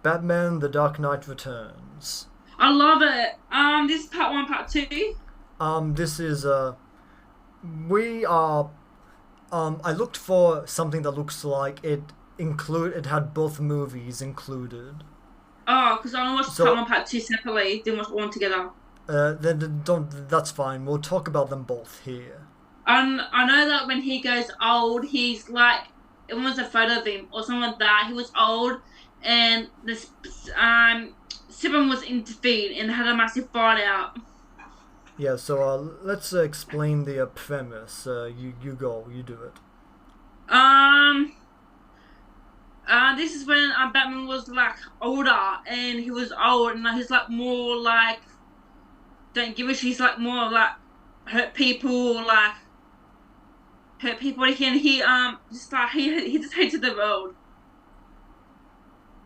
Batman: The Dark Knight Returns. I love it. This is part one, part two. This is we are I looked for something that looks like it had both movies included. Oh, because I want to watch part So one, part two separately, then watch one together. then don't that's fine. We'll talk about them both here. And I know that when he goes old, he's like, it was a photo of him or something like that. He was old, and this Superman was intervened and had a massive fight out. Yeah, so let's explain the premise. You go, you do it. Um, this is when Batman was like older, and he was old, and he's like more like don't give a shit. He's like more like hurt people, like hurt people. And he just like he just hated the world,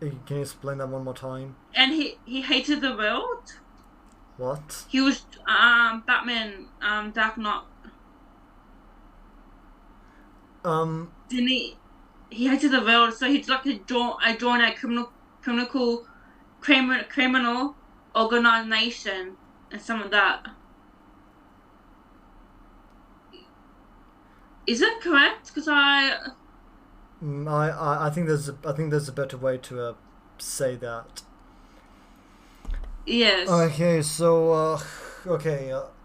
Hey, can you explain that one more time? and he hated the world. What? He was Batman Dark Knight. Didn't he? He hated the world, so he's like join a criminal organization and some of that. Is that correct? Because I think there's a better way to say that. yes. Okay, so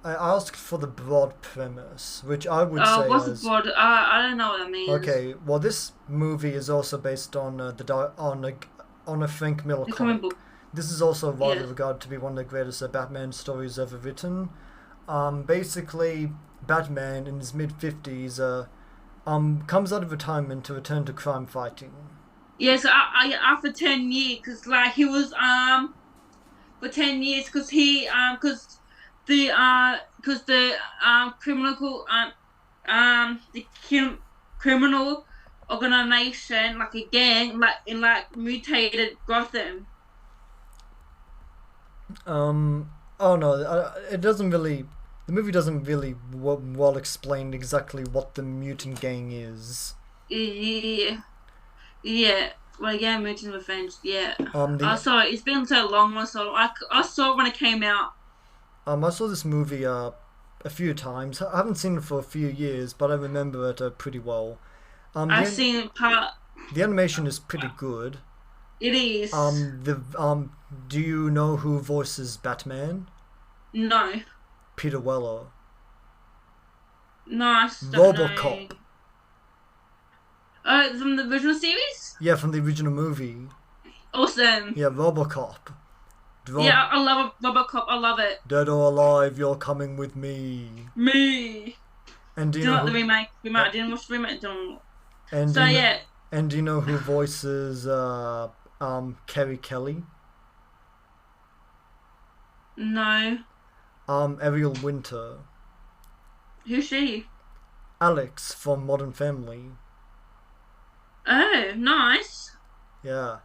I asked for the broad premise, which I would say What's the is word? I don't know what that means. okay. Well, this movie is also based on on a Frank Miller The comic comic. book. This is also widely Yes. regarded to be one of the greatest Batman stories ever written. Basically, Batman in his mid 50s comes out of retirement to return to crime fighting. Yes. After 10 years, because like he was for 10 years, because the criminal organization, like a gang, like in like mutated Gotham. Oh no, it doesn't really. The movie doesn't really well explain exactly what the mutant gang is. Yeah, yeah. Well, yeah, Mutant Revenge. Yeah. I The saw it. It's been so long. I saw it when it came out. I saw this movie a few times. I haven't seen it for a few years, but I remember it pretty well. I've seen part. The animation is pretty good. It is. The Do you know who voices Batman? No, Peter Weller. no, I just don't know. RoboCop. From the original series. Yeah, from the original movie. Awesome. Yeah, RoboCop. Yeah, I love RoboCop. I love it. Dead or alive, you're coming with me. Me. And do you Do you know like the who? remake? I didn't watch the remake. Don't. And do So you know, yeah, and do you know who voices Kerry Kelly? no. Ariel Winter. Who's she? Alex from Modern Family. Oh, nice. Yeah.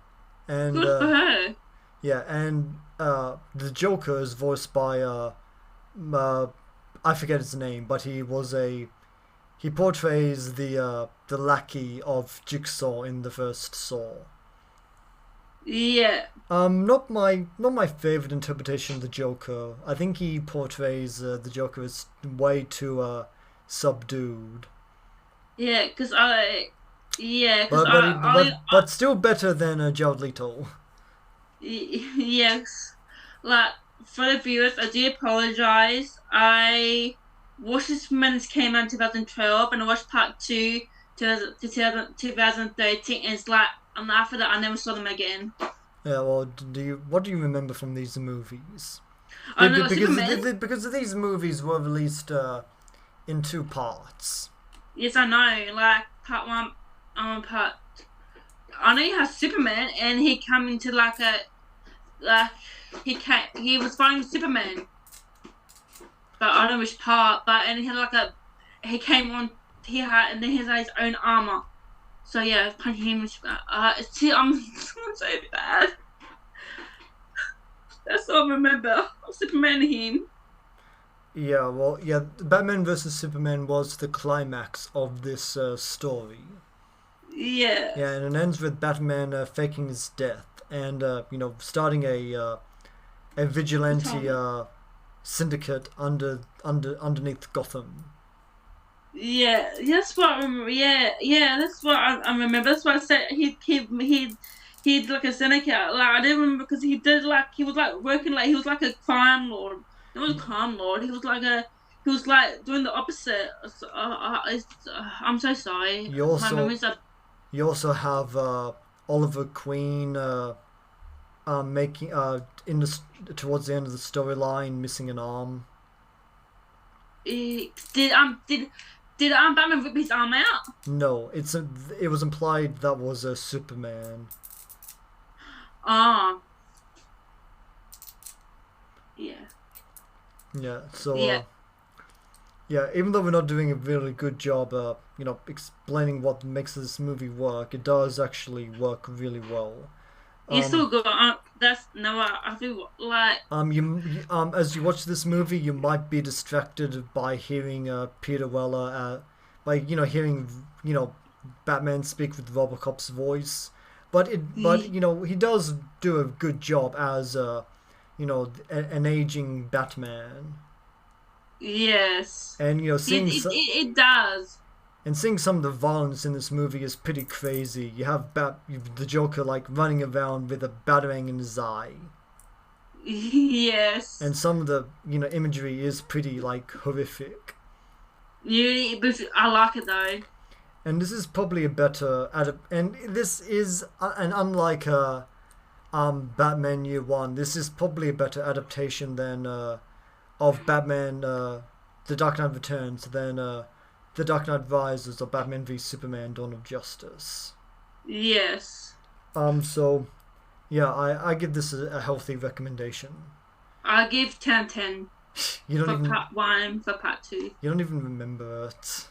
And Good for her. yeah, and the Joker is voiced by I forget his name, but he portrays the lackey of Jigsaw in the first Saw. Yeah, Not my favorite interpretation of the Joker. I think he portrays the Joker as way too subdued. yeah. But still better than Jared Leto. Yes. Like for the viewers, I do apologize. I watched this when this came out in 2012, and I watched part two, 2013, and it's like, and after that, I never saw them again. Yeah, well, what do you remember from these movies? I know Superman. Because these movies were released in two parts. Yes, I know. Like part one, part. I know you have Superman, and he come into like he was fighting Superman, but I don't know which part. But and he had he came on. He had and then he had his own armor. So yeah, punching him. I'm so bad. That's all I remember. Superman and him. Yeah, well, yeah, Batman vs Superman was the climax of this story. Yeah. Yeah, and it ends with Batman faking his death and starting a vigilante Tom. syndicate underneath Gotham. Yeah, that's what I remember. Yeah, that's what I remember. That's what I said. He'd like a syndicate. Like I didn't remember because he was like working like he was like a crime lord. He was a crime lord. He was like doing the opposite. So, I'm so sorry. You My also memories are. you also have Oliver Queen making in towards the end of the storyline missing an arm. Did Batman rip his arm out? No, it was implied that was a Superman. Ah, yeah, Yeah, so yeah. yeah, even though we're not doing a really good job, explaining what makes this movie work, it does actually work really well. You Um, still got that's no. I feel like as you watch this movie, you might be distracted by hearing Peter Weller, by hearing Batman speak with Robocop's voice, but he does do a good job as an aging Batman, yes. and It does. seeing some of the violence in this movie is pretty crazy. You have the Joker like running around with a batarang in his eye. Yes. And some of the imagery is pretty like horrific. But I like it though. And this is probably a better and this is and unlike Batman Year One, this is probably a better adaptation than of Batman The Dark Knight Returns than The Dark Knight Rises or Batman v Superman Dawn of Justice. Yes. So yeah, I give this a healthy recommendation. I give 10/10 You don't for even part one, for part two. you don't even remember it.